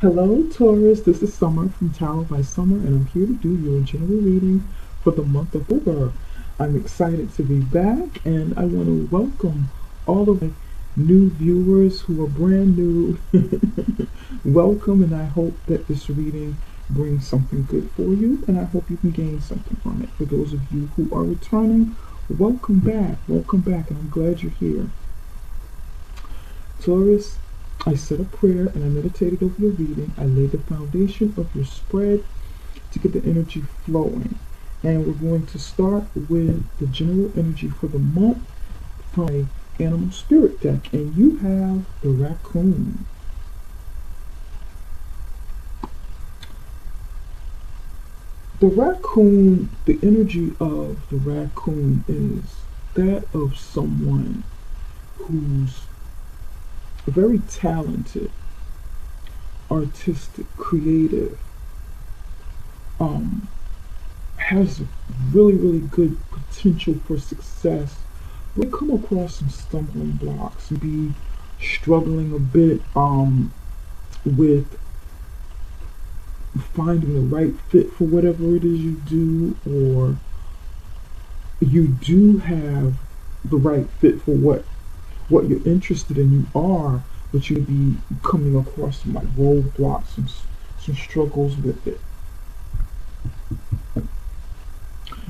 Hello, Taurus. This is Summer from Tarot by Summer, and I'm here to do your general reading for the month of October. I'm excited to be back, and I want to welcome all of my new viewers who are brand new. Welcome, and I hope that this reading brings something good for you, and I hope you can gain something from it. For those of you who are returning, welcome back, and I'm glad you're here. Taurus, I said a prayer and I meditated over your reading. I laid the foundation of your spread to get the energy flowing. And we're going to start with the general energy for the month from a animal spirit deck. And you have the raccoon. The raccoon, the energy of the raccoon is that of someone who's very talented, artistic, creative, has really good potential for success. We come across some stumbling blocks and be struggling a bit with finding the right fit for whatever it is you do, or you do have the right fit for what you're interested in, you are, but you'd be coming across some like roadblocks and some struggles with it.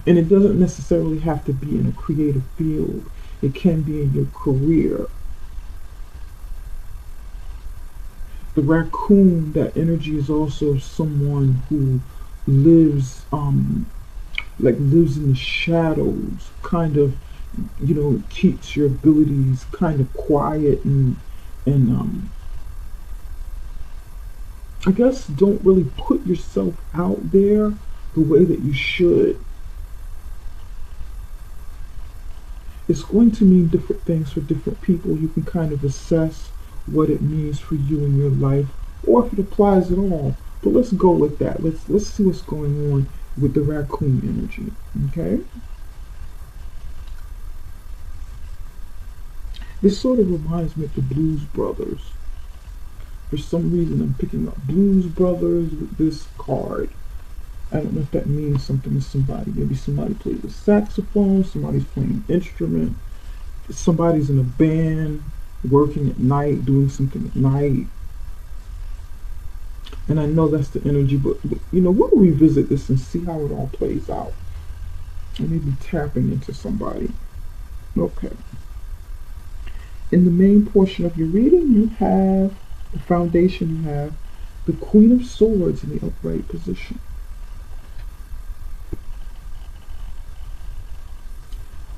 And it doesn't necessarily have to be in a creative field. It can be in your career. The raccoon, that energy is also someone who lives lives in the shadows, kind of, keeps your abilities kind of quiet and I guess don't really put yourself out there the way that you should. It's going to mean different things for different people. You can kind of assess what it means for you in your life, or if it applies at all. But let's go with that. Let's see what's going on with the raccoon energy. Okay? This sort of reminds me of the Blues Brothers. For some reason, I'm picking up Blues Brothers with this card. I don't know if that means something to somebody. Maybe somebody plays a saxophone, somebody's playing an instrument, somebody's in a band, working at night, doing something at night. And I know that's the energy, but we'll revisit this and see how it all plays out. I may be tapping into somebody. Okay. In the main portion of your reading, you have the foundation, you have the Queen of Swords in the upright position.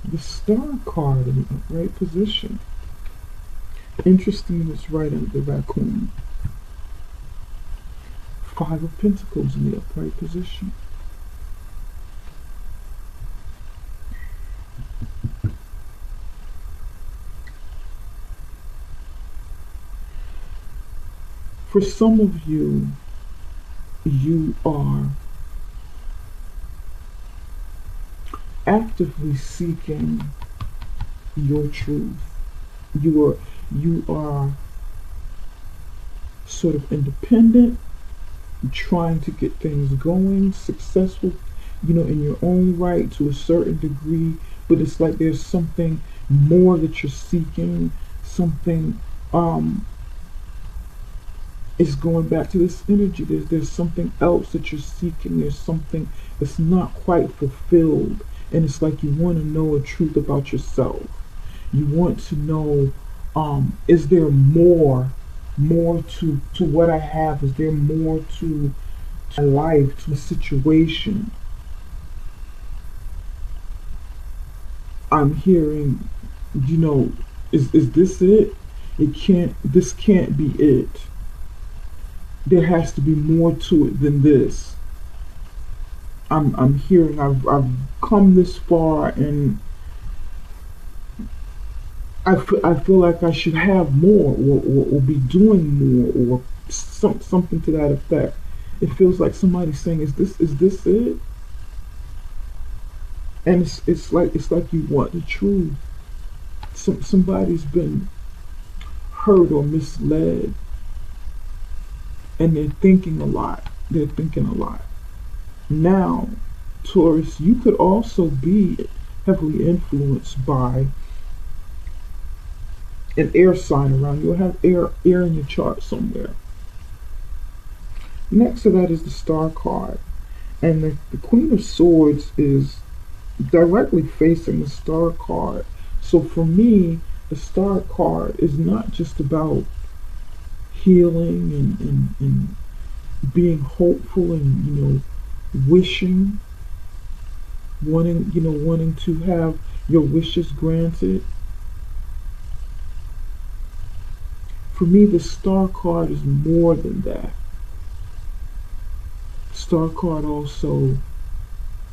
The Star card in the upright position. Interesting, it's right under the raccoon. Five of Pentacles in the upright position. For some of you, you are actively seeking your truth. You are sort of independent, trying to get things going, successful, in your own right to a certain degree, but it's like there's something more that you're seeking, something is going back to this energy. There's something else that you're seeking. There's something that's not quite fulfilled. And it's like you want to know a truth about yourself. You want to know, is there more to what I have? Is there more to life, to the situation? I'm hearing, is this it? This can't be it. There has to be more to it than this. I'm hearing I've come this far, and I feel like I should have more, or be doing more, or something to that effect. It feels like somebody's saying, is this it? And it's like you want the truth. Somebody's been hurt or misled, and they're thinking a lot. They're thinking a lot. Now, Taurus, you could also be heavily influenced by an air sign around. You'll have air in your chart somewhere. Next to that is the Star card. And the Queen of Swords is directly facing the Star card. So for me, the Star card is not just about healing and being hopeful and, wishing, wanting to have your wishes granted. For me, the Star card is more than that. Star card also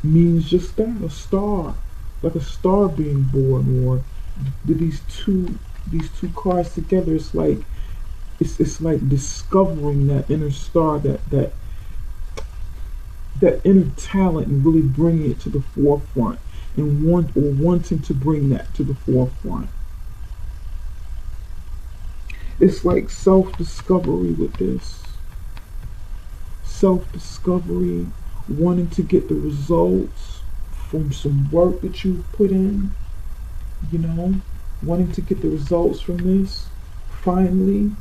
means just that, a star, like a star being born, or these two cards together. It's like it's like discovering that inner star, that inner talent, and really bringing it to the forefront, and wanting to bring that to the forefront. It's like self-discovery with this. Self-discovery, wanting to get the results from some work that you put in, wanting to get the results from this, finally.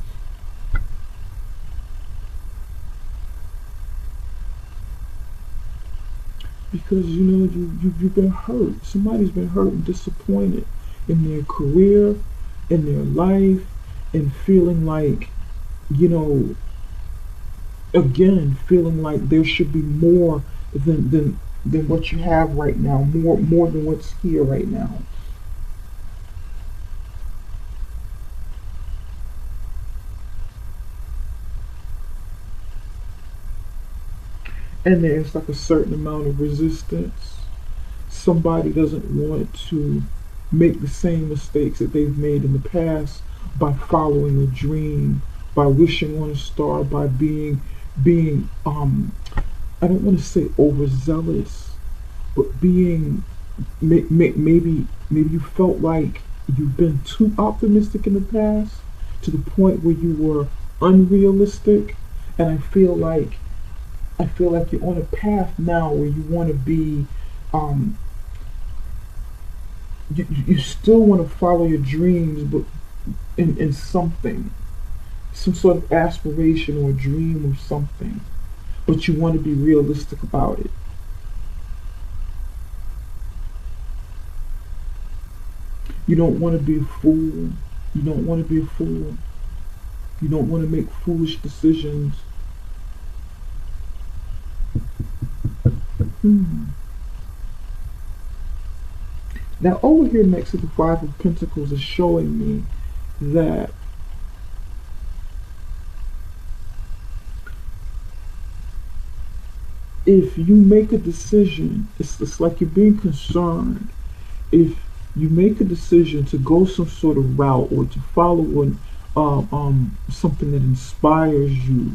Because, you've been hurt. Somebody's been hurt and disappointed in their career, in their life, and feeling like, again, feeling like there should be more than what you have right now, more than what's here right now. And there's like a certain amount of resistance. Somebody doesn't want to make the same mistakes that they've made in the past by following a dream, by wishing on a star, by being I don't want to say overzealous, but being maybe you felt like you've been too optimistic in the past to the point where you were unrealistic. And I feel like you're on a path now where you want to be you still want to follow your dreams, but in something, some sort of aspiration or dream or something, but you want to be realistic about it. You don't want to be a fool. You don't want to be a fool. You don't want to make foolish decisions. Now over here next to the Five of Pentacles is showing me that if you make a decision, it's like you're being concerned. If you make a decision to go some sort of route or to follow something that inspires you,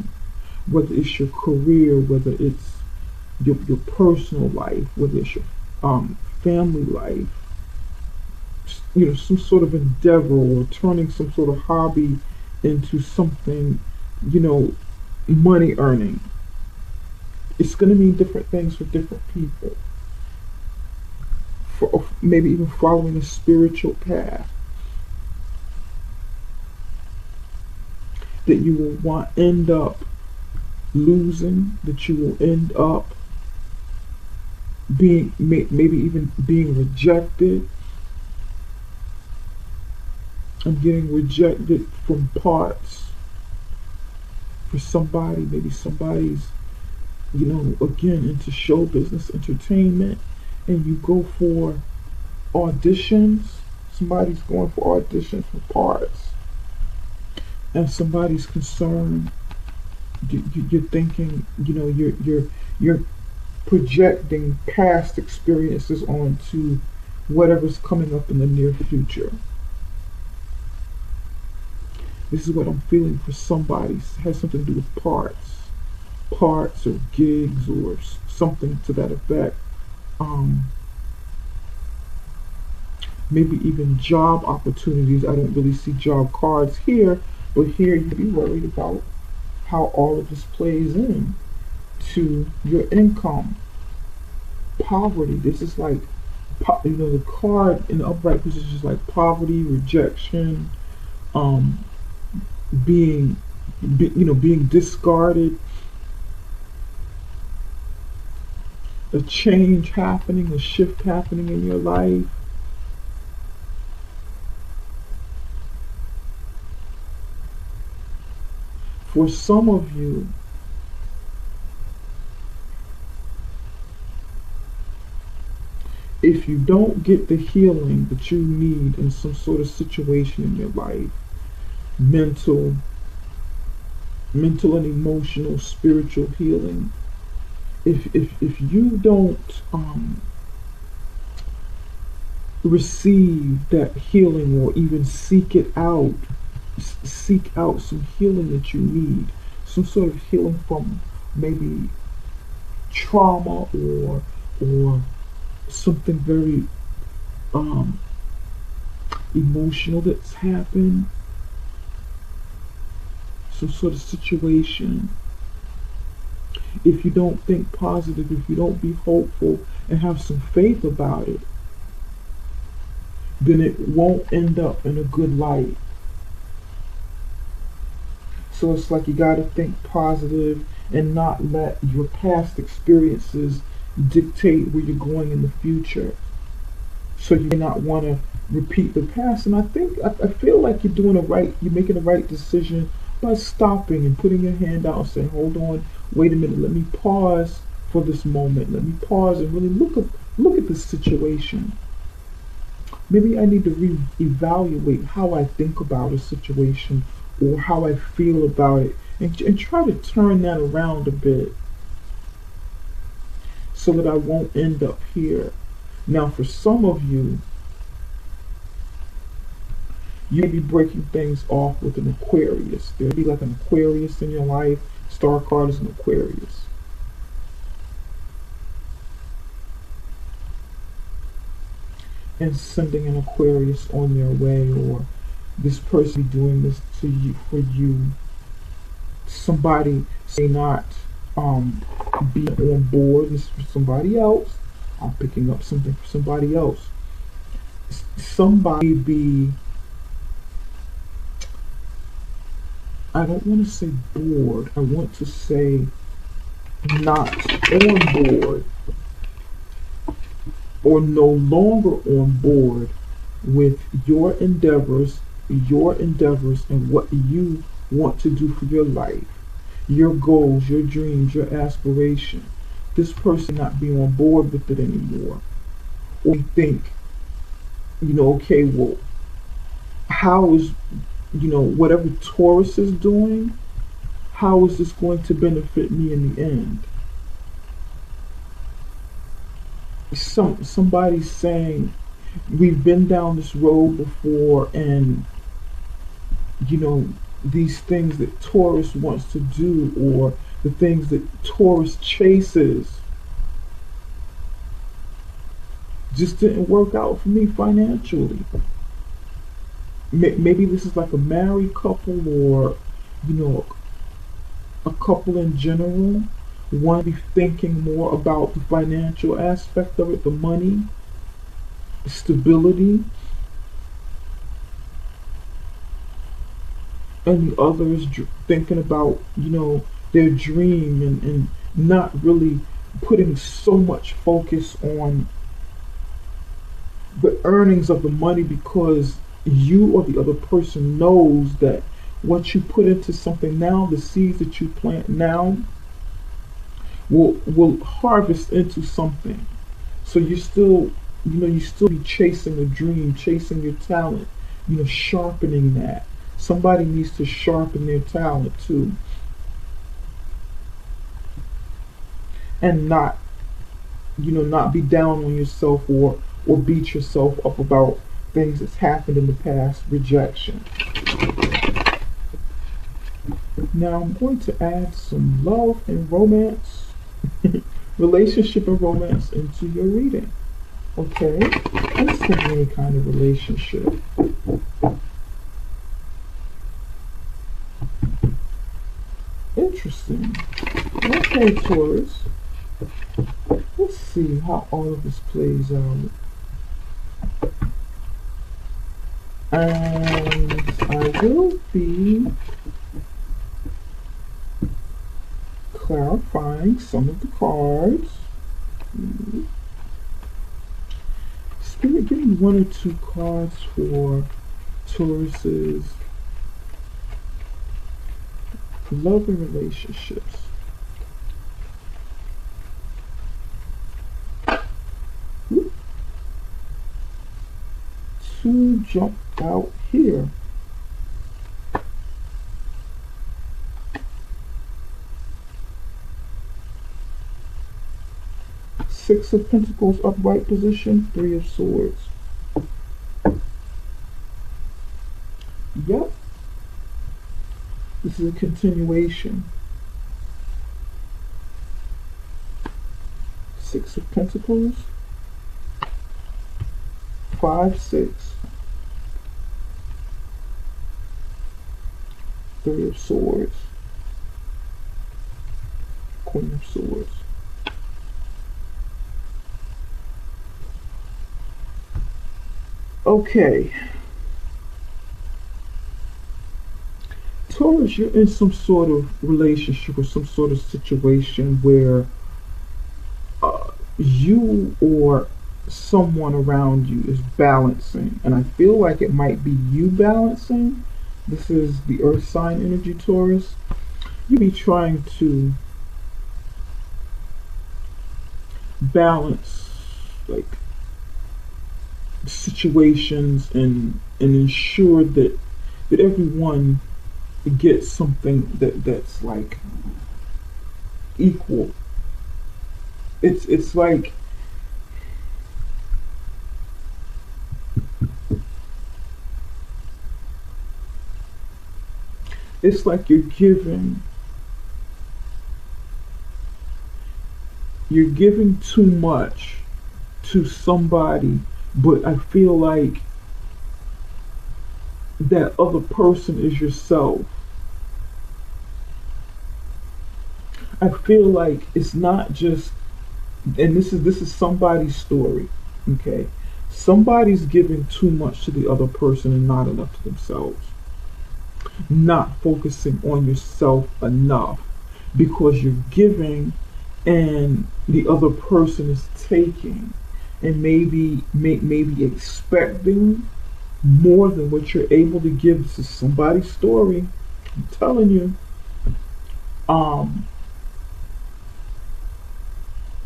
whether it's your career, whether it's your personal life, whether it's your family life, some sort of endeavor, or turning some sort of hobby into something, money earning. It's going to mean different things for different people. For maybe even following a spiritual path that you will end up losing, that you will end up being, maybe even being rejected. I'm getting rejected from parts for somebody. Maybe somebody's, again, into show business, entertainment, and you go for auditions. Somebody's going for auditions for parts, and somebody's concerned. You're thinking, you're projecting past experiences onto whatever's coming up in the near future. This is what I'm feeling for somebody. It has something to do with parts or gigs or something to that effect. Maybe even job opportunities. I don't really see job cards here, but here you'd be worried about how all of this plays in to your income. Poverty. This is like, the card in the upright position is like poverty, rejection, um, being discarded, a change happening, a shift happening in your life. For some of you, if you don't get the healing that you need in some sort of situation in your life, mental and emotional, spiritual healing, if you don't receive that healing or even seek out some healing that you need, some sort of healing from maybe trauma or something very emotional that's happened, some sort of situation. If you don't think positive, if you don't be hopeful and have some faith about it, then it won't end up in a good light. So it's like you got to think positive and not let your past experiences dictate where you're going in the future. So you may not want to repeat the past. And I feel like you're making the right decision by stopping and putting your hand out and saying, hold on, wait a minute, let me pause for this moment. Let me pause and really look at this situation. Maybe I need to reevaluate how I think about a situation or how I feel about it, and try to turn that around a bit so that I won't end up here. Now, for some of you, you may be breaking things off with an Aquarius. There'll be like an Aquarius in your life. Star card is an Aquarius. And sending an Aquarius on their way, or this person doing this to you for you. Somebody may not be on board. This is for somebody else. I'm picking up something for somebody else. Somebody be, I don't want to say bored. I want to say not on board, or no longer on board with your endeavors and what you want to do for your life, your goals, your dreams, your aspirations. This person not be on board with it anymore. Or you think, okay, well, how is, whatever Taurus is doing, how is this going to benefit me in the end? Somebody's saying, we've been down this road before, and these things that Taurus wants to do, or the things that Taurus chases, just didn't work out for me financially. Maybe this is like a married couple, or a couple in general want to be thinking more about the financial aspect of it, the money, the stability, and the other is thinking about their dream, and not really putting so much focus on the earnings of the money, because you or the other person knows that what you put into something now, the seeds that you plant now, will harvest into something. So you still be chasing a dream, chasing your talent, sharpening that. Somebody needs to sharpen their talent too, and not be down on yourself, or beat yourself up about things that's happened in the past, rejection. Now I'm going to add some love and romance, relationship and romance into your reading. Okay? And this can be any kind of relationship. interesting. Okay, Taurus. Let's see how all of this plays out. And I will be clarifying some of the cards. Spirit, give me one or two cards for Taurus's love and relationships. Two jumped out here. Six of Pentacles upright position, Three of Swords. Yep. This is a continuation. Six of Pentacles. 5, 6. Three of Swords. Queen of Swords. Okay. Taurus, you're in some sort of relationship or some sort of situation where you or someone around you is balancing. And I feel like it might be you balancing. This is the earth sign energy, Taurus. You be trying to balance like situations and ensure that everyone gets something that's like equal. It's like you're giving too much to somebody, but I feel like that other person is yourself. I feel like it's not just, and this is somebody's story, okay? Somebody's giving too much to the other person and not enough to themselves. Not focusing on yourself enough because you're giving and the other person is taking, and maybe expecting more than what you're able to give. This is somebody's story. I'm telling you.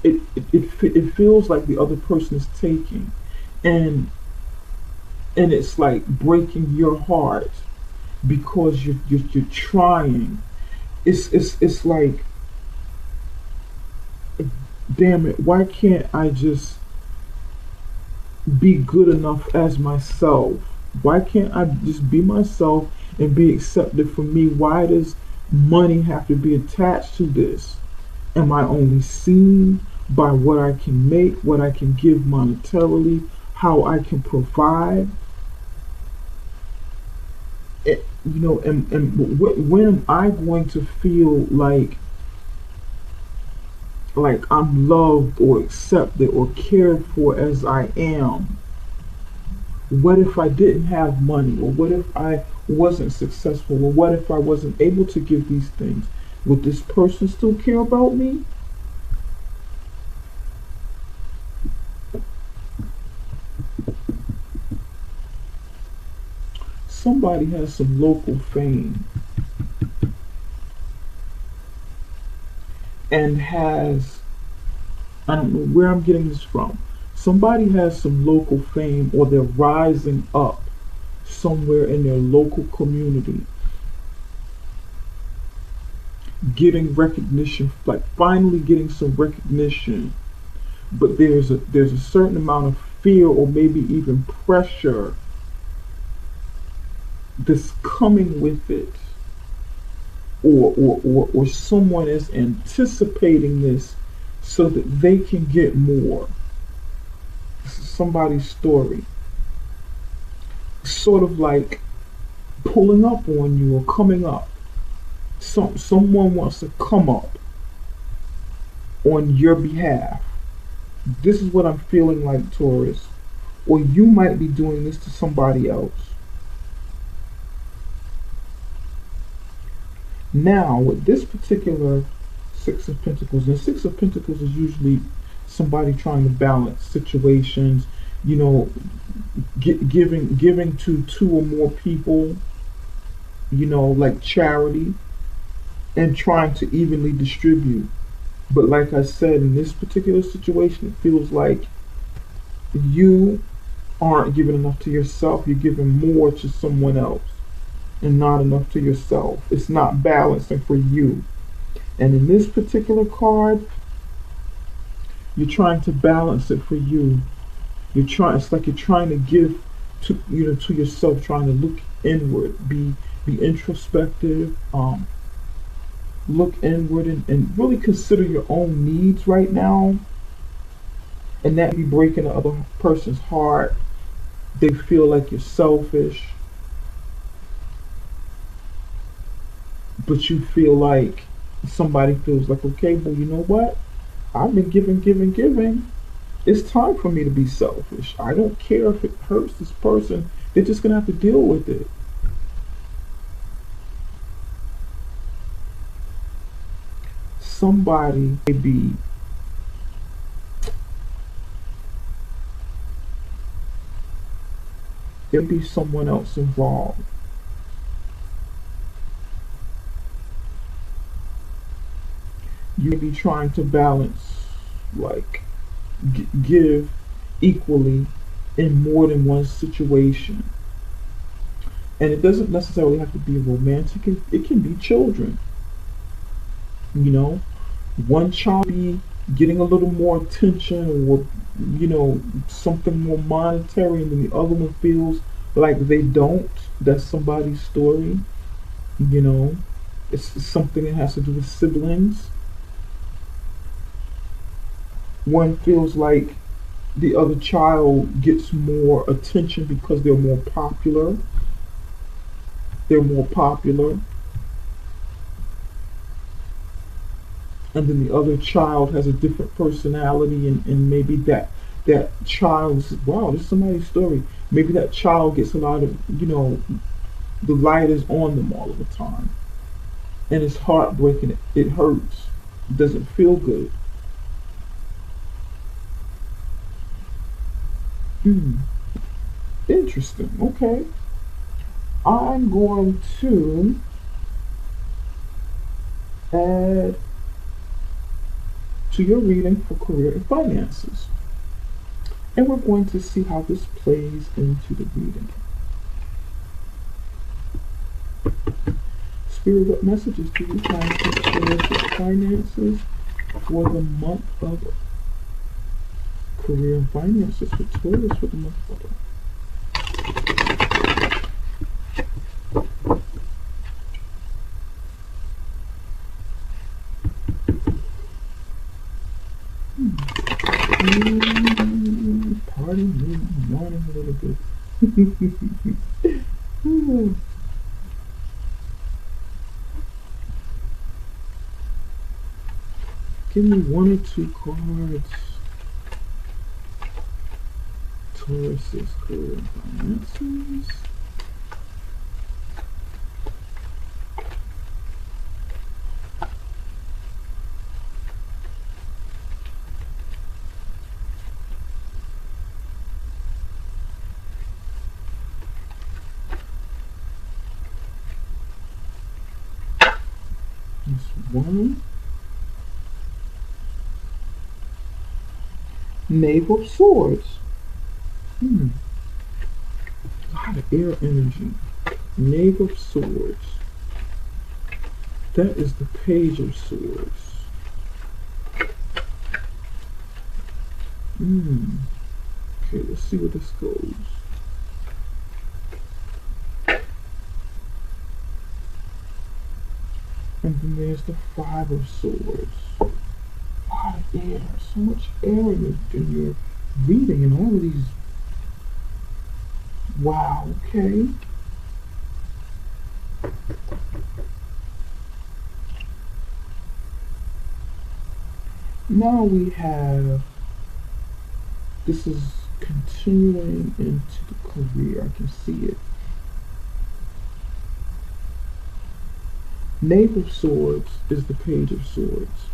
It feels like the other person is taking, and it's like breaking your heart because you're trying. It's like, damn it, why can't I just be good enough as myself? Why can't I just be myself and be accepted for me? Why does money have to be attached to this? Am I only seen by what I can make, what I can give monetarily, how I can provide? And when am I going to feel like I'm loved or accepted or cared for as I am? What if I didn't have money? Or what if I wasn't successful? Or what if I wasn't able to give these things? Would this person still care about me? Somebody has some local fame and has, I don't know where I'm getting this from. Somebody has some local fame, or they're rising up somewhere in their local community, getting recognition, like finally getting some recognition, but there's a certain amount of fear or maybe even pressure that's coming with it, or someone is anticipating this so that they can get more. This is somebody's story, sort of like pulling up on you or coming up. Someone wants to come up on your behalf. This is what I'm feeling like, Taurus. Or you might be doing this to somebody else. Now, with this particular Six of Pentacles, and Six of Pentacles is usually somebody trying to balance situations, you know, giving to two or more people, you know, like charity, and trying to evenly distribute. But like I said, in this particular situation, it feels like you aren't giving enough to yourself. You're giving more to someone else and not enough to yourself. It's not balancing for you. And in this particular card, you're trying to balance it for you. It's like you're trying to give to, you know, to yourself, trying to look inward, be introspective, look inward and really consider your own needs right now. And that be breaking the other person's heart. They feel like you're selfish, but you feel like somebody feels like, okay, well, you know what? I've been giving. It's time for me to be selfish. I don't care if it hurts this person. They're just going to have to deal with it. Somebody may be there be someone else involved. You may be trying to balance, like, give equally in more than one situation. And it doesn't necessarily have to be romantic. It can be children. You know, one child be getting a little more attention or, you know, something more monetary, and then the other one feels like they don't. That's somebody's story. You know, it's something that has to do with siblings. One feels like the other child gets more attention because they're more popular. They're more popular. And then the other child has a different personality, and maybe that child says, wow, this is somebody's story. Maybe that child gets a lot of, you know, the light is on them all of the time. And it's heartbreaking. It hurts. It doesn't feel good. Interesting. Okay. I'm going to add to your reading for career and finances. And we're going to see how this plays into the reading. Spirit, what messages do you have for career and finances for the month of career and finances for Taurus for the month of pardon me, I'm yawning a little bit. Give me one or two cards. Taurus's career and finances. One. Knave of Swords. A lot of air energy. Knave of Swords. That is the Page of Swords. Okay, let's see where this goes. And then there's the Five of Swords. A lot of air. So much air in your reading and all of these. Wow, okay. Now we have, this is continuing into the career. I can see it. Knave of Swords is the Page of Swords.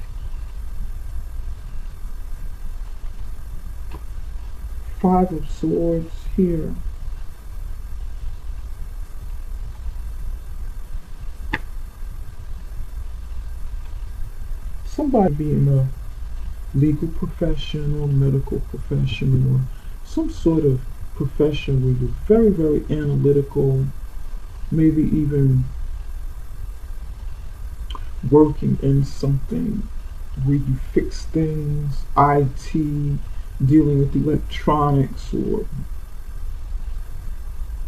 Five of Swords here. Somebody being a legal profession or medical profession or some sort of profession where you're very, very analytical, maybe even working in something where you fix things, IT, dealing with electronics or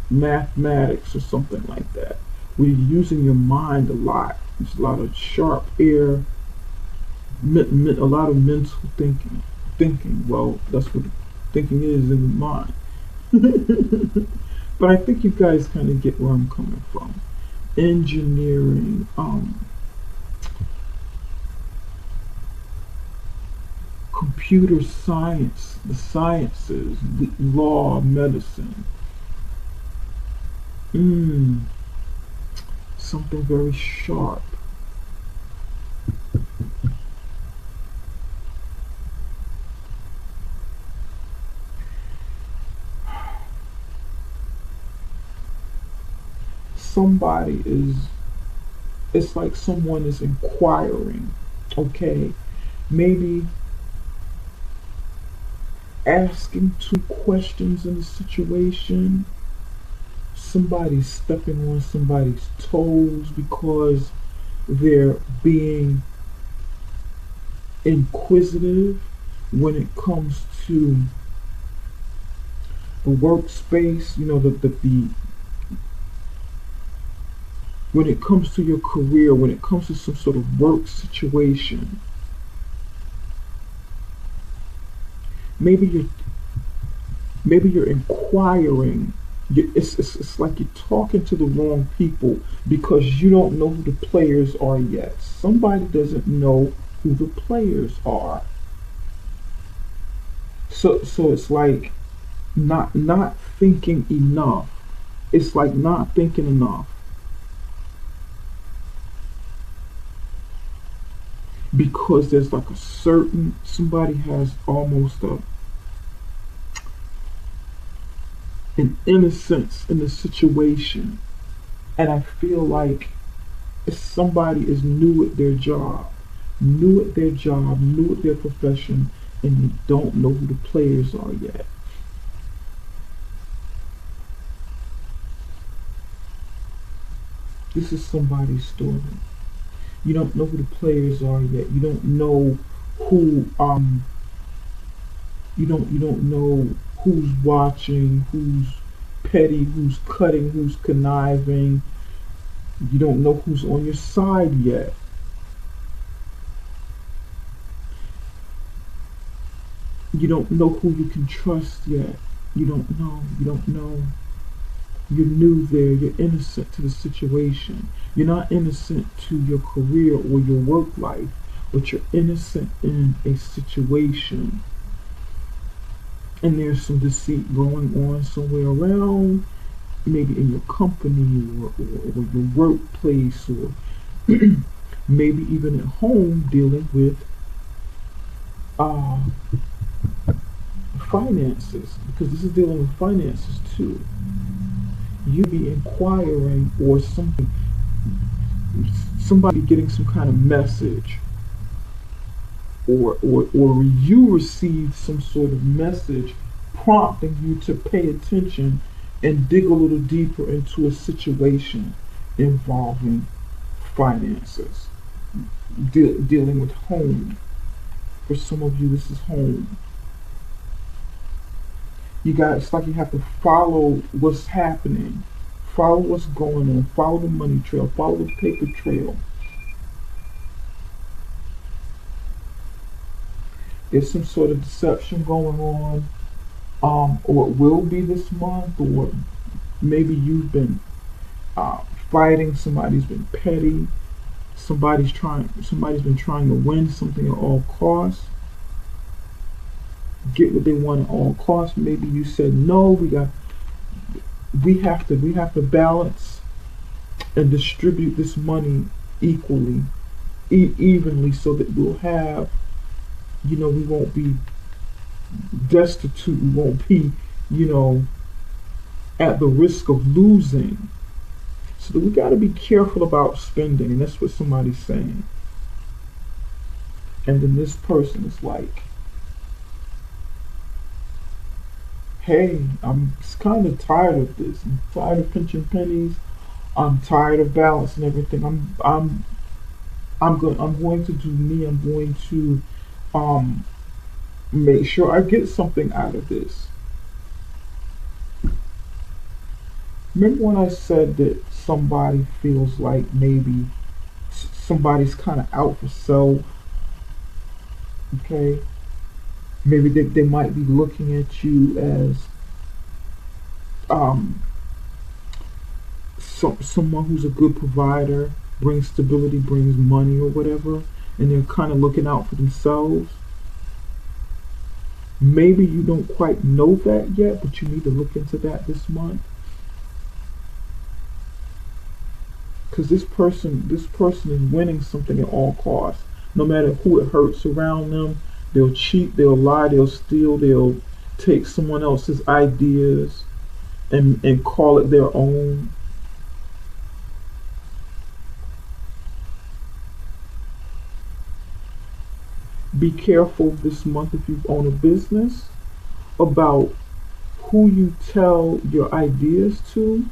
mathematics or something like that, where you're using your mind a lot. There's a lot of sharp air, a lot of mental thinking. Well, that's what thinking is in the mind. But I think you guys kind of get where I'm coming from. Engineering, computer science, the sciences, law, medicine. Something very sharp. Somebody is, it's like someone is inquiring, okay? Maybe asking two questions in a situation. Somebody's stepping on somebody's toes because they're being inquisitive when it comes to the workspace, you know, the when it comes to your career, when it comes to some sort of work situation. Maybe you're inquiring. It's like you're talking to the wrong people because you don't know who the players are yet. Somebody doesn't know who the players are. So it's like not thinking enough. It's like not thinking enough. Because there's like a certain, somebody has almost an innocence in the situation, and I feel like if somebody is new at their job, new at their profession, and you don't know who the players are yet. This is somebody's story. You don't know who the players are yet. You don't know who you don't know who's watching, who's petty, who's cutting, who's conniving. You don't know who's on your side yet. You don't know who you can trust yet. You don't know. You're new there. You're innocent to the situation. You're not innocent to your career or your work life, but you're innocent in a situation. And there's some deceit going on somewhere around, maybe in your company or your workplace, or maybe even at home dealing with finances, because this is dealing with finances too. You be inquiring, or somebody getting some kind of message, or you received some sort of message prompting you to pay attention and dig a little deeper into a situation involving finances, dealing with home. For some of you, this is home. It's like you have to follow what's happening, follow what's going on, follow the money trail, follow the paper trail. There's some sort of deception going on, or it will be this month, or maybe you've been fighting, somebody's been petty, somebody's been trying to win something at all costs. get what they want at all costs. Maybe you said no. We have to balance and distribute this money equally, evenly, so that we'll have, we won't be destitute. We won't be, you know, at the risk of losing. So that we got to be careful about spending, and that's what somebody's saying. And then this person is like, hey, I'm kind of tired of this. I'm tired of pinching pennies. I'm tired of balancing everything. I'm going to do me. I'm going to um make sure I get something out of this. Remember when I said that somebody feels like maybe somebody's kind of out for self? Okay, maybe they might be looking at you as um someone who's a good provider, brings stability, brings money or whatever, and they're kind of looking out for themselves. Maybe you don't quite know that yet, but you need to look into that this month. Because this person is winning something at all costs. No matter who it hurts around them, they'll cheat, they'll lie, they'll steal, they'll take someone else's ideas and call it their own. Be careful this month, if you own a business, about who you tell your ideas to,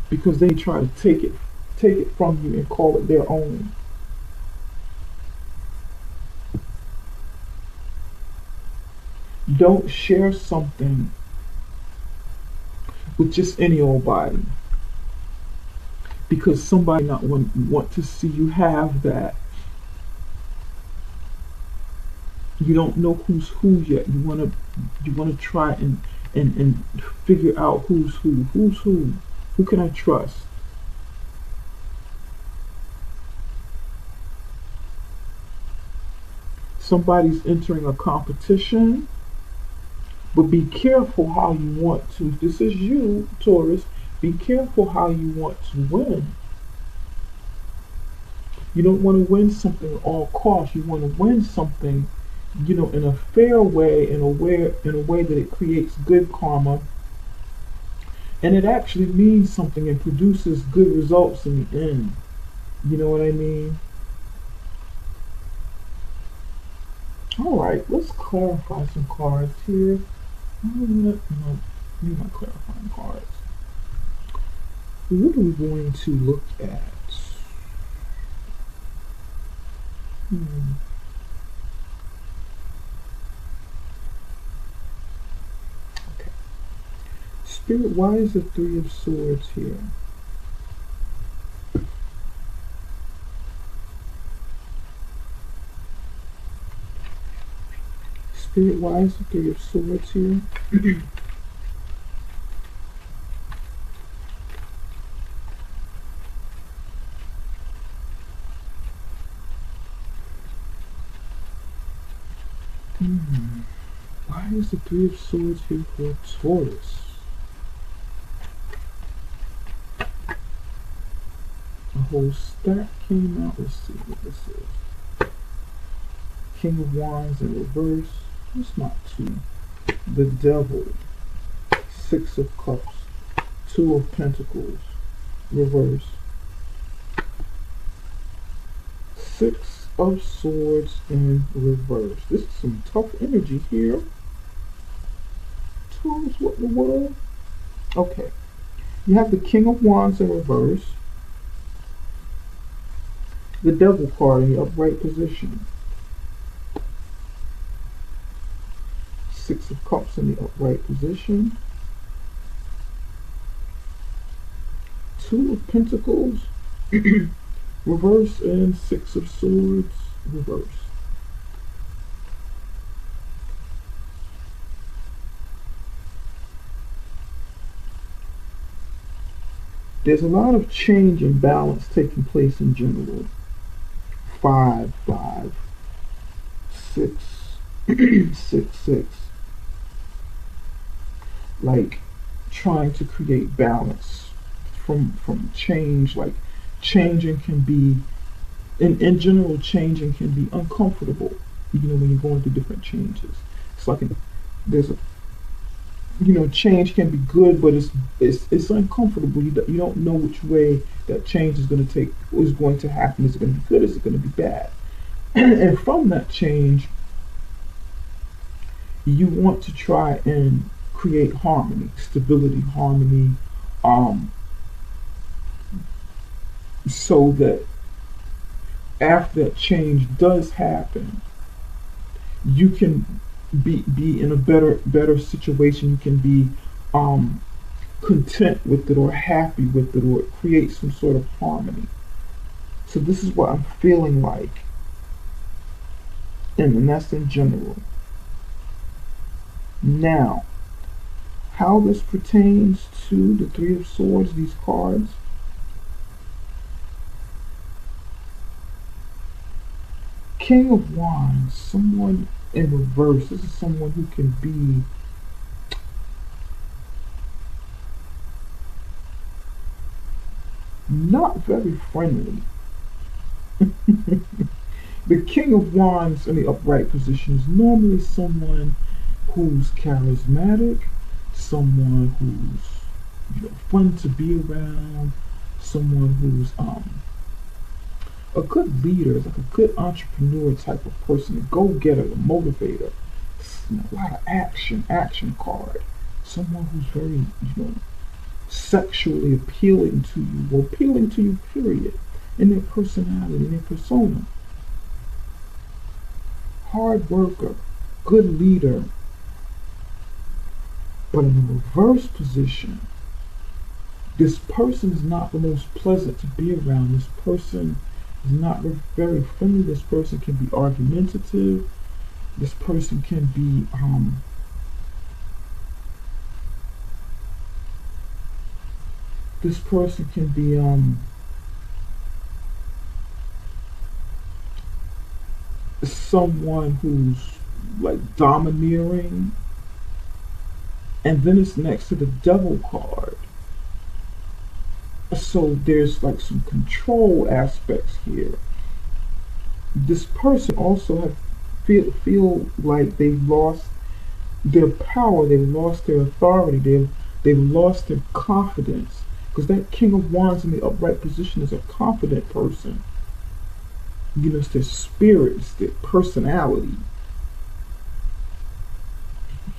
because they try to take it from you and call it their own. Don't share something with just any old body, because somebody not want to see you have that. You don't know who's who yet. You wanna try and figure out who's who. Who can I trust? Somebody's entering a competition, but be careful how you want to. This is you, Taurus. Be careful how you want to win. You don't want to win something at all costs. You want to win something, in a fair way, in a way that it creates good karma, and it actually means something and produces good results in the end. You know what I mean? All right, let's clarify some cards here. No, you're not clarifying cards. What are we going to look at? Okay. Spirit, why is the Three of Swords here? Spirit, why is the Three of Swords here? Why is the Three of Swords here for Taurus? A whole stack came out. Let's see what this is. King of Wands in reverse. It's not two. The Devil. Six of Cups. Two of Pentacles. Reverse. Six of Swords in reverse. This is some tough energy here. Taurus, what in the world? Okay. You have the King of Wands in reverse. The Devil card in the upright position. Six of Cups in the upright position. Two of Pentacles reverse, and Six of Swords reverse. There's a lot of change and balance taking place in general. 5, 5, 6, 6, like trying to create balance from change. Like changing can be, in general, changing can be uncomfortable. When you're going through different changes, it's like there's a, change can be good, but it's uncomfortable. You don't know which way that change is going to happen. Is it going to be good? Is it going to be bad? And from that change, you want to try and create harmony, stability, harmony, um, so that after that change does happen, you can be in a better situation. You can be um, content with it or happy with it, or create some sort of harmony. So this is what I'm feeling like, and that's in general. Now, how this pertains to the Three of Swords, these cards. King of Wands, someone in reverse. This is someone who can be not very friendly. The King of Wands in the upright position is normally someone who's charismatic, someone who's fun to be around, someone who's a good leader, like a good entrepreneur type of person, a go-getter, a motivator, a lot of action card. Someone who's very, sexually appealing to you, or appealing to you, period, in their personality, in their persona. Hard worker, good leader, but in a reverse position, this person is not the most pleasant to be around. This person is not very friendly. This person can be argumentative. This person can be someone who's like domineering. And then it's next to the Devil card. So there's like some control aspects here. This person also feel like they've lost their power, they've lost their authority, they've lost their confidence. Because that King of Wands in the upright position is a confident person. It's their spirit, it's their personality.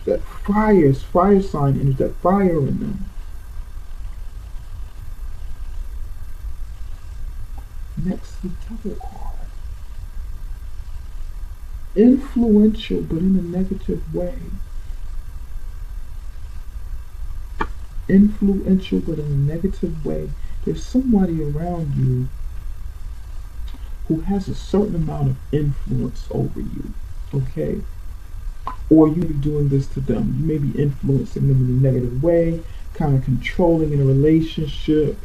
That fire sign energy, that fire in them. Next, the Devil card. Influential, but in a negative way. Influential, but in a negative way. There's somebody around you who has a certain amount of influence over you, okay? Or you may be doing this to them. You may be influencing them in a negative way, kind of controlling in a relationship,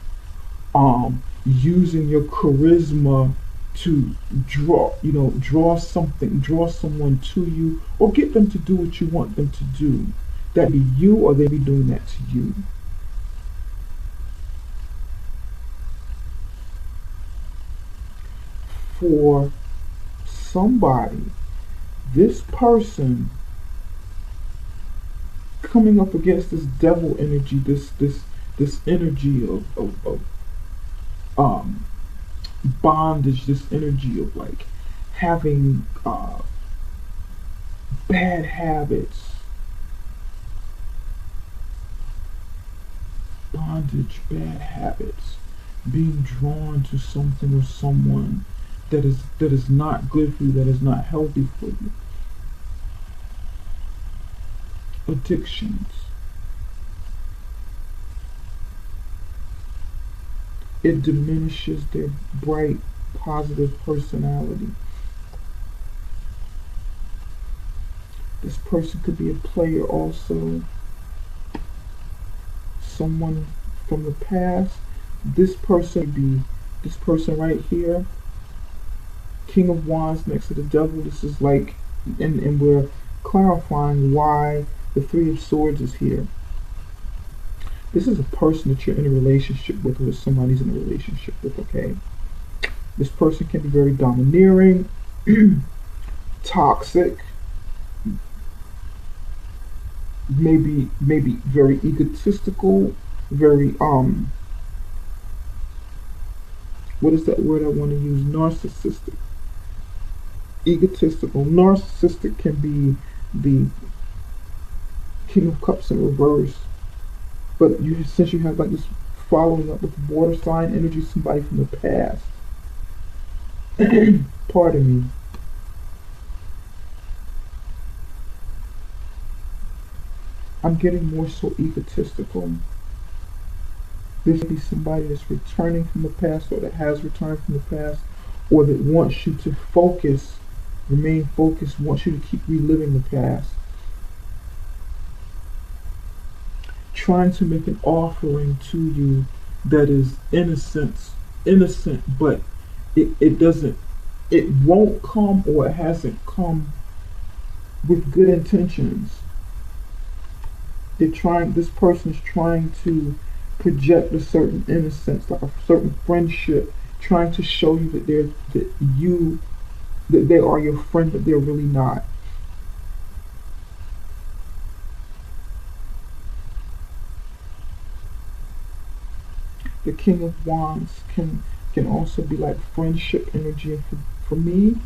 using your charisma to draw someone to you, or get them to do what you want them to do. That be you, or they be doing that to you. For somebody, this person coming up against this devil energy, this energy of bondage, this energy of like having bad habits, bondage, bad habits, being drawn to something or someone that is not good for you, that is not healthy for you. Addictions. It diminishes their bright, positive personality. This person could be a player also. Someone from the past. This person could be this person right here. King of Wands next to the Devil. This is like and we're clarifying why the Three of Swords is here. This is a person that you're in a relationship with, or somebody's in a relationship with, okay? This person can be very domineering, toxic, maybe very egotistical, very what is that word I want to use? Narcissistic. Egotistical. Narcissistic can be the King of Cups in reverse. But since you have like this following up with water sign energy, somebody from the past. Pardon me. I'm getting more so egotistical. This may be somebody that's returning from the past, or that has returned from the past, or that wants you to focus, remain focused, wants you to keep reliving the past. Trying to make an offering to you that is innocent, but it won't come, or it hasn't come with good intentions. This person is trying to project a certain innocence, like a certain friendship, trying to show you that they are your friend, but they're really not. The King of Wands can also be like friendship energy. And for me,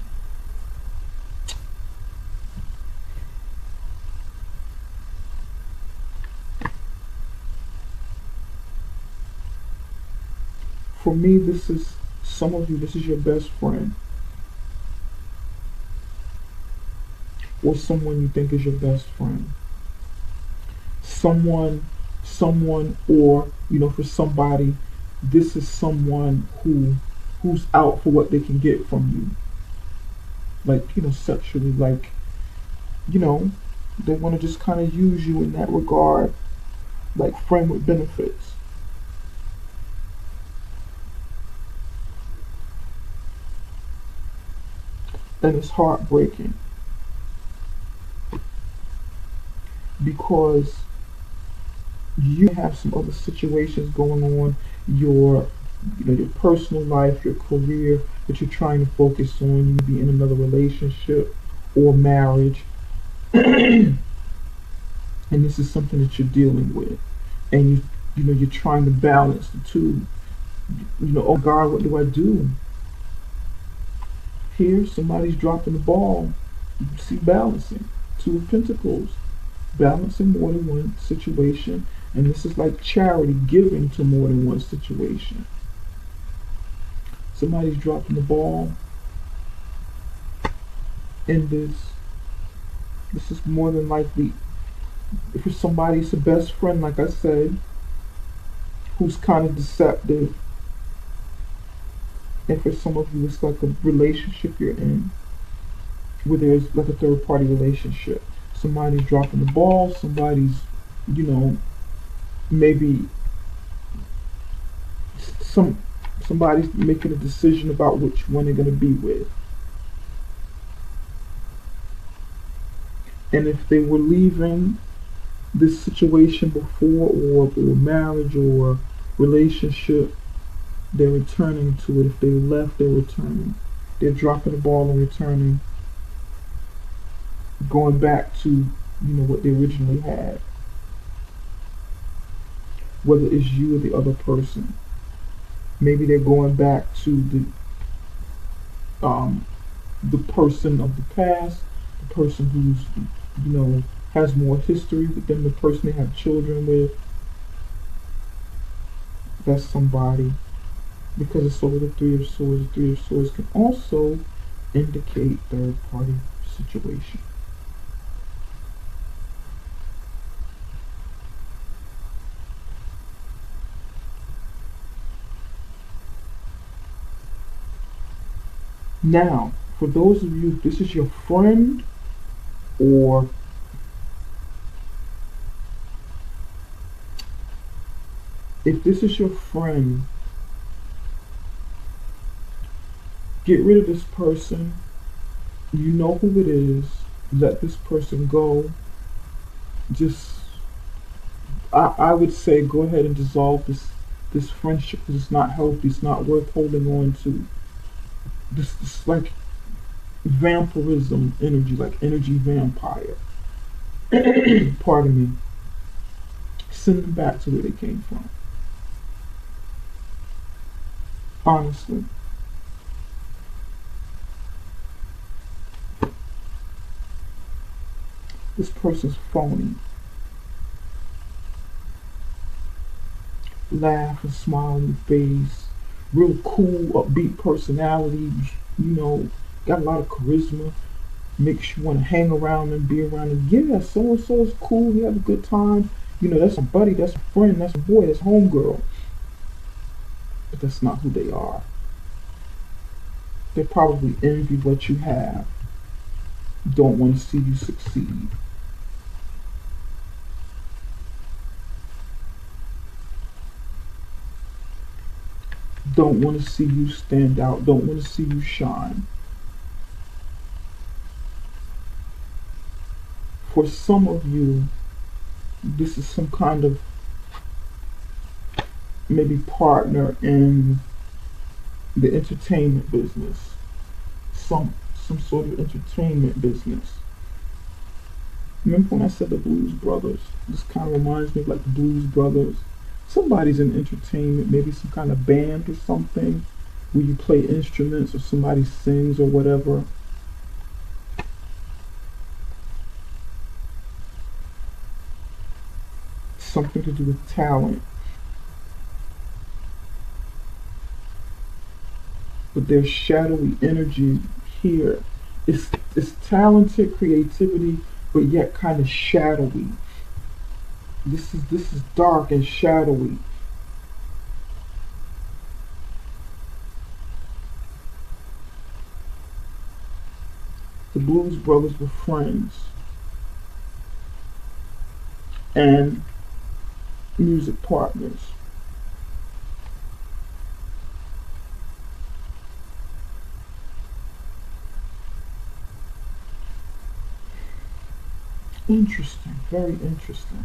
this is some of you. This is your best friend, or someone you think is your best friend. Someone, or for somebody, this is someone who's out for what they can get from you, like sexually, like they want to just kind of use you in that regard, like friend with benefits. And it's heartbreaking, because you have some other situations going on, your personal life, your career that you're trying to focus on. You may be in another relationship or marriage, and this is something that you're dealing with, and you're trying to balance the two. Oh God, what do I do? Here, somebody's dropping the ball. You see, balancing. Two of Pentacles, balancing more than one situation. And this is like charity, giving to more than one situation. Somebody's dropping the ball in this. This is more than likely, if it's somebody, it's a best friend, like I said, who's kind of deceptive. And for some of you, it's like a relationship you're in, where there's like a third party relationship. Somebody's dropping the ball, somebody's, maybe somebody's making a decision about which one they're going to be with. And if they were leaving this situation before, or marriage or relationship, they're returning to it. If they left, they're returning. They're dropping the ball and returning, going back to what they originally had. Whether it's you or the other person, maybe they're going back to the person of the past, the person who's has more history with them, the person they have children with. That's somebody. Because it's over the Three of Swords. The Three of Swords can also indicate third party situation. Now, for those of you, if this is your friend, or if this is your friend, get rid of this person. You know who it is. let this person go. Just, I would say go ahead and dissolve this friendship because it's not healthy. It's not worth holding on to. This like vampirism energy, like energy vampire. Pardon me. Send them back to where they came from. Honestly. This person's phony. Laugh and smile in the face. Real cool, upbeat personality. You know, got a lot of charisma. Makes you want to hang around and be around them. Yeah, so and so is cool. We have a good time. You know, that's a buddy, that's a friend, that's a boy, that's homegirl. But that's not who they are. They probably envy what you have. Don't want to see you succeed. Don't want to see you stand out. Don't want to see you shine. For some of you, this is some kind of maybe partner in the entertainment business. Some sort of entertainment business. Remember when I said the Blues Brothers? This kind of reminds me of like the Blues Brothers. Somebody's in entertainment, maybe some kind of band or something, where you play instruments or somebody sings or whatever. Something to do with talent. But there's shadowy energy here. It's talented creativity, but yet kind of shadowy. This is dark and shadowy. The Blues Brothers were friends and music partners. Interesting, very interesting.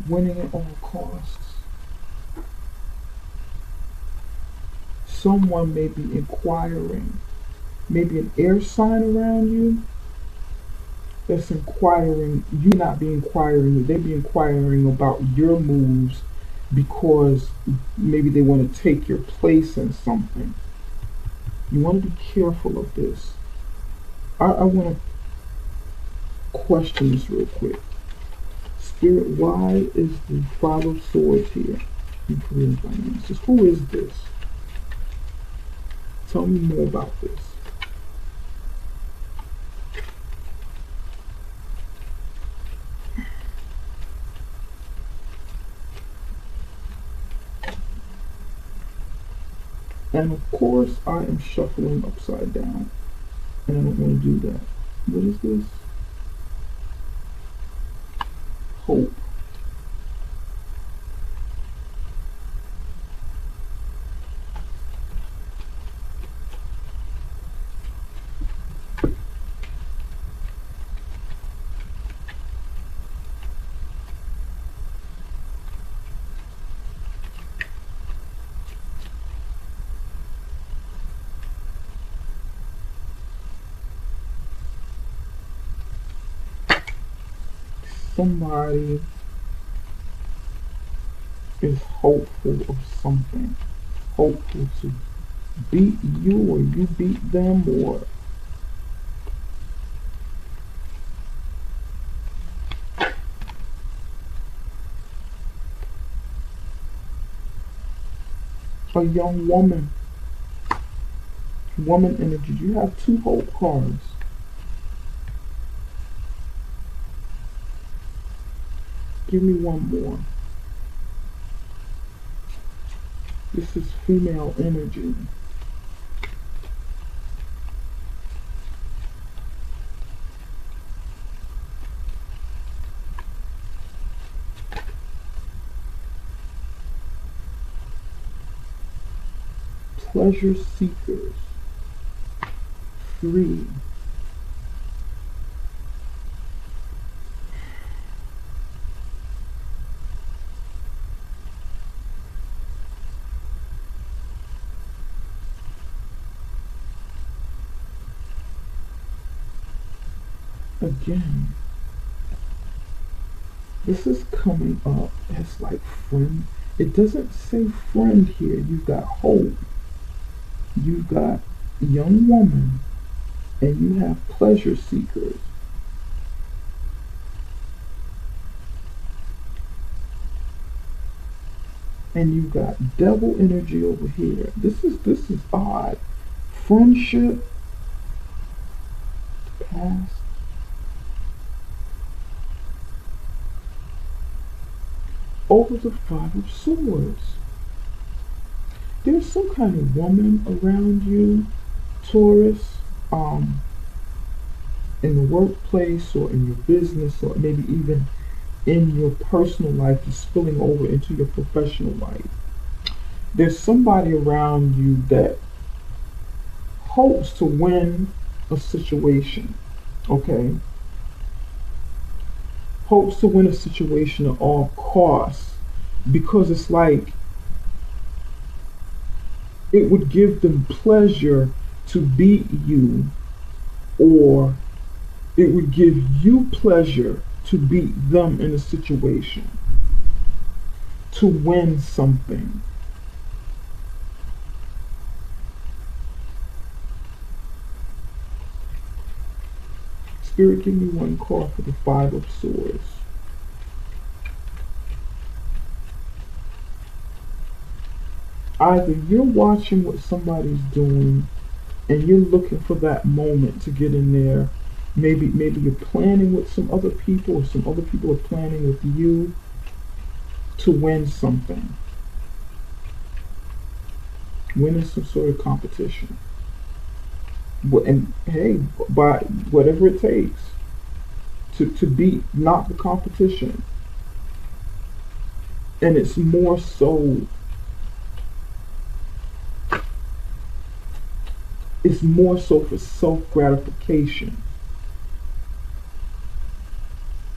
Winning at all costs. Someone may be inquiring, maybe an air sign around you that's inquiring. You not be inquiring, they be inquiring about your moves because maybe they want to take your place in something. You want to be careful of this. I want to question this real quick. Spirit, why is the Five of Swords here in Korean finances? Who is this? Tell me more about this. And of course, I am shuffling upside down, and I don't want to do that. What is this? Hope. Somebody is hopeful of something. Hopeful to beat you or you beat them, or a young woman. Woman energy. You have two hope cards. Give me one more. This is female energy. Pleasure seekers. 3. again, this is coming up as like friend. It doesn't say friend here. You've got hope. You've got young woman, and you have pleasure seekers. And you've got devil energy over here. This is odd. Friendship, past. Over the Five of Swords. There's some kind of woman around you, Taurus, in the workplace or in your business or maybe even in your personal life is spilling over into your professional life. There's somebody around you that hopes to win a situation, okay? Hopes to win a situation at all costs because it's like it would give them pleasure to beat you, or it would give you pleasure to beat them in a situation, to win something. Spirit, give me one card for the Five of Swords. Either you're watching what somebody's doing and you're looking for that moment to get in there. Maybe you're planning with some other people, or some other people are planning with you to win something. Winning some sort of competition. And hey, by whatever it takes to beat, not the competition. And it's more so for self-gratification.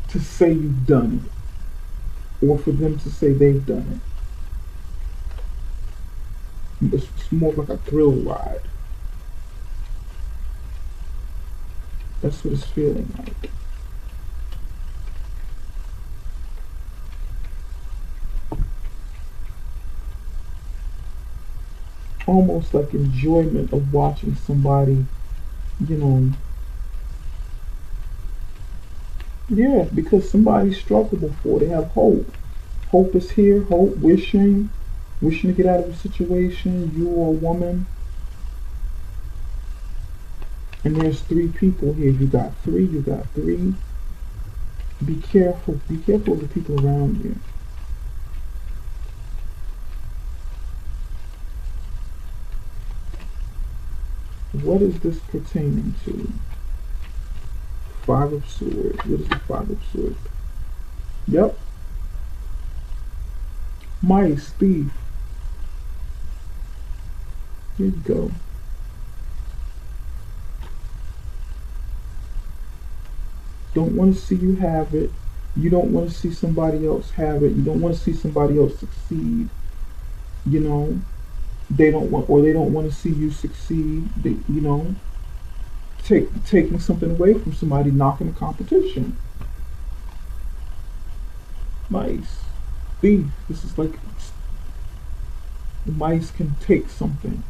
To say you've done it, or for them to say they've done it. It's more like a thrill ride. That's what it's feeling like. Almost like enjoyment of watching somebody, yeah, because somebody struggled before. They have hope. Hope is here. Hope, wishing to get out of a situation. You are a woman. And there's three people here. You got three. Be careful. Be careful of the people around you. What is this pertaining to? Five of Swords. What is the Five of Swords? Yep. Mice, thief. Here you go. Don't want to see you have it. You don't want to see somebody else have it. You don't want to see somebody else succeed. They don't want to see you succeed. Taking something away from somebody, knocking the competition. Mice, thief. This is like the mice can take something,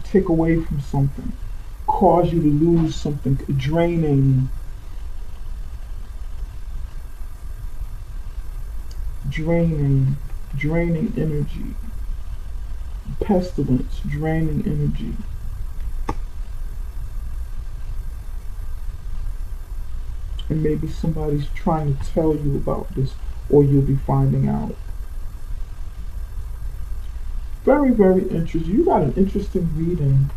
take away from something, cause you to lose something, draining energy. Pestilence, draining energy. And maybe somebody's trying to tell you about this, or you'll be finding out. Very, very interesting. You got an interesting reading.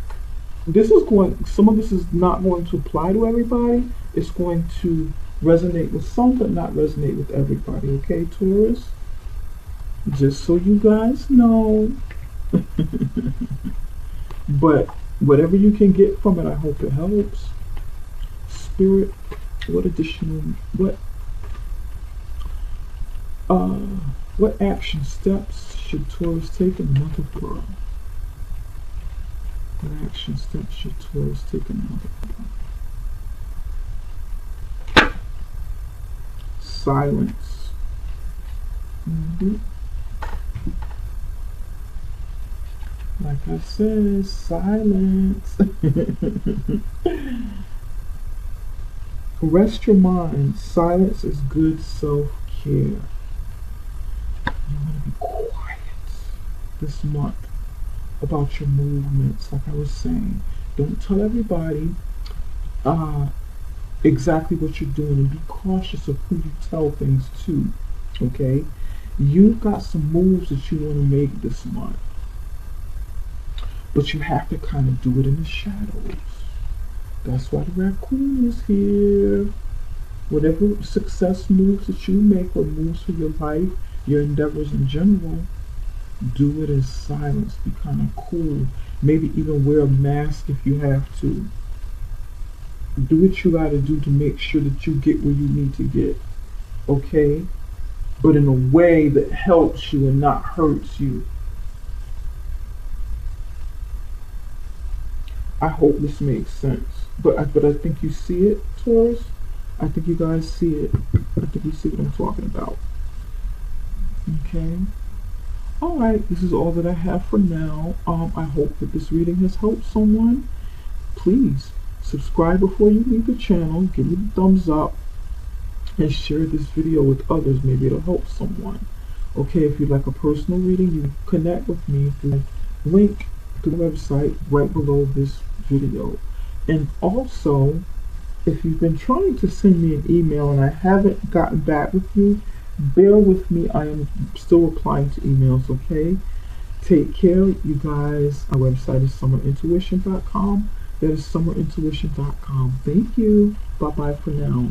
Some of this is not going to apply to everybody. It's going to resonate with some, but not resonate with everybody. Okay, Taurus? Just so you guys know. But whatever you can get from it, I hope it helps. Spirit, what action steps should Taurus take in the month of April? What action steps should Taurus take in the month of April? silence. Like I said, silence. Rest your mind. Silence is good self-care. You want to be quiet this month about your movements. Like I was saying, don't tell everybody exactly what you're doing, and be cautious of who you tell things to. Okay? You've got some moves that you want to make this month, but you have to kind of do it in the shadows. That's why the raccoon is here. Whatever success moves that you make, or moves for your life, your endeavors in general, do it in silence. Be kind of cool. Maybe even wear a mask if you have to. Do what you gotta do to make sure that you get where you need to get. Okay? But in a way that helps you and not hurts you. I hope this makes sense. But I think you see it, Taurus. I think you guys see it. I think you see what I'm talking about. Okay. Alright, this is all that I have for now. I hope that this reading has helped someone. Please subscribe before you leave the channel. Give me the thumbs up. And share this video with others. Maybe it'll help someone. Okay, if you'd like a personal reading, you can connect with me through the link to the website right below this video. And also, if you've been trying to send me an email and I haven't gotten back with you, bear with me. I am still replying to emails, okay? Take care, you guys. Our website is summerintuition.com. That is summerintuition.com. Thank you. Bye-bye for now.